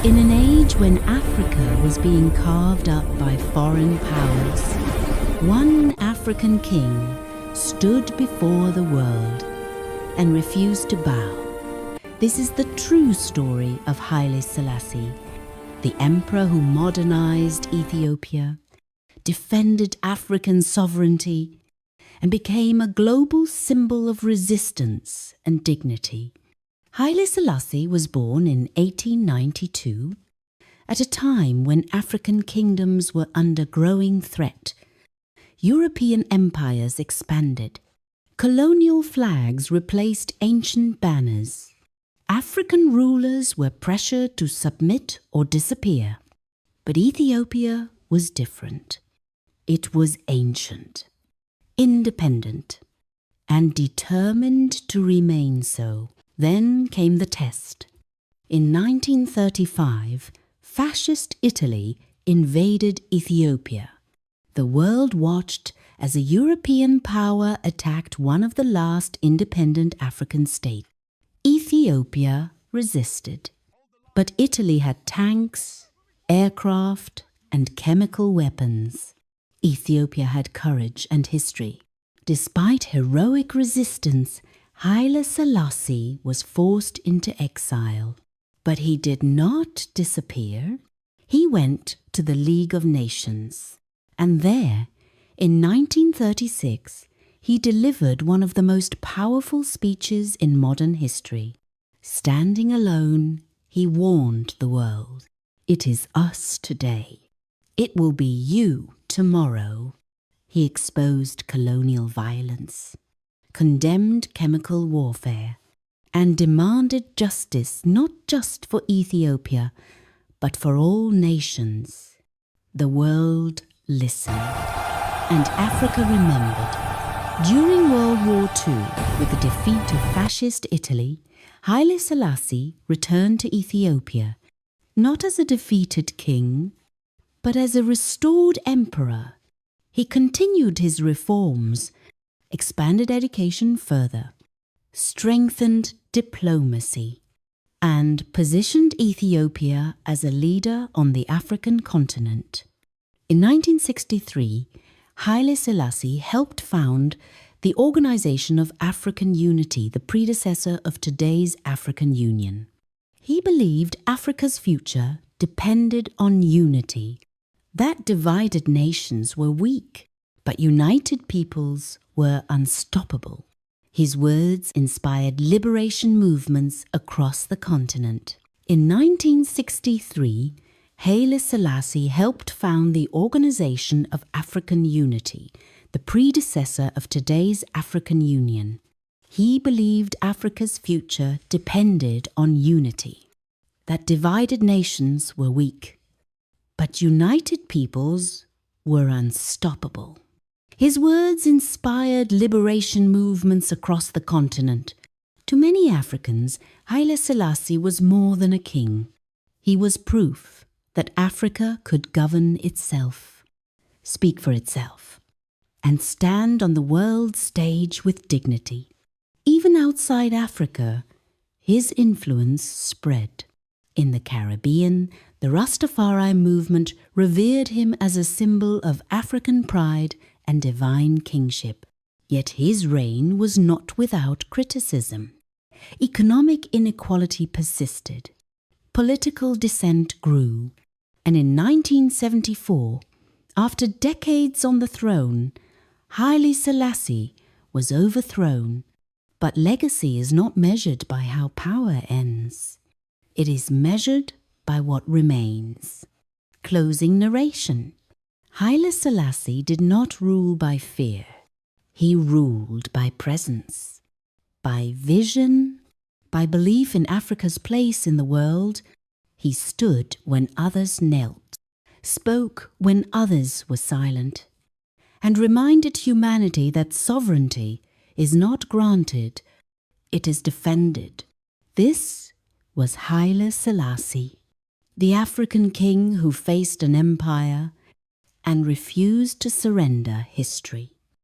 In an age when Africa was being carved up by foreign powers, one African king stood before the world and refused to bow. This is the true story of Haile Selassie, the emperor who modernized Ethiopia, defended African sovereignty, and became a global symbol of resistance and dignity. Haile Selassie was born in 1892 at a time when African kingdoms were under growing threat. European empires expanded. Colonial flags replaced ancient banners. African rulers were pressured to submit or disappear. But Ethiopia was different. It was ancient, independent, and determined to remain so. Then came the test. In 1935, fascist Italy invaded Ethiopia. The world watched as a European power attacked one of the last independent African states. Ethiopia resisted, but Italy had tanks, aircraft, and chemical weapons. Ethiopia had courage and history. Despite heroic resistance, Haile Selassie was forced into exile. But he did not disappear. He went to the League of Nations. And there, in 1936, he delivered one of the most powerful speeches in modern history. Standing alone, he warned the world. It is us today. It will be you tomorrow. He exposed colonial violence, condemned chemical warfare, and demanded justice not just for Ethiopia, but for all nations. The world listened, and Africa remembered. During World War II, with the defeat of fascist Italy, Haile Selassie returned to Ethiopia, not as a defeated king, but as a restored emperor. He continued his reforms, expanded education further, strengthened diplomacy, and positioned Ethiopia as a leader on the African continent. In 1963, Haile Selassie helped found the Organization of African Unity, the predecessor of today's African Union. He believed Africa's future depended on unity, that divided nations were weak, but united peoples were unstoppable. His words inspired liberation movements across the continent. In 1963, Haile Selassie helped found the Organization of African Unity, the predecessor of today's African Union. He believed Africa's future depended on unity, that divided nations were weak, but united peoples were unstoppable. His words inspired liberation movements across the continent. To many Africans, Haile Selassie was more than a king. He was proof that Africa could govern itself, speak for itself, and stand on the world stage with dignity. Even outside Africa, his influence spread. In the Caribbean, the Rastafari movement revered him as a symbol of African pride and divine kingship. Yet his reign was not without criticism. Economic inequality persisted. Political dissent grew. And in 1974, after decades on the throne, Haile Selassie was overthrown. But legacy is not measured by how power ends. It is measured by what remains. Closing narration. Haile Selassie did not rule by fear. He ruled by presence, by vision, by belief in Africa's place in the world. He stood when others knelt, spoke when others were silent, and reminded humanity that sovereignty is not granted, it is defended. This was Haile Selassie, the African king who faced an empire and refused to surrender history.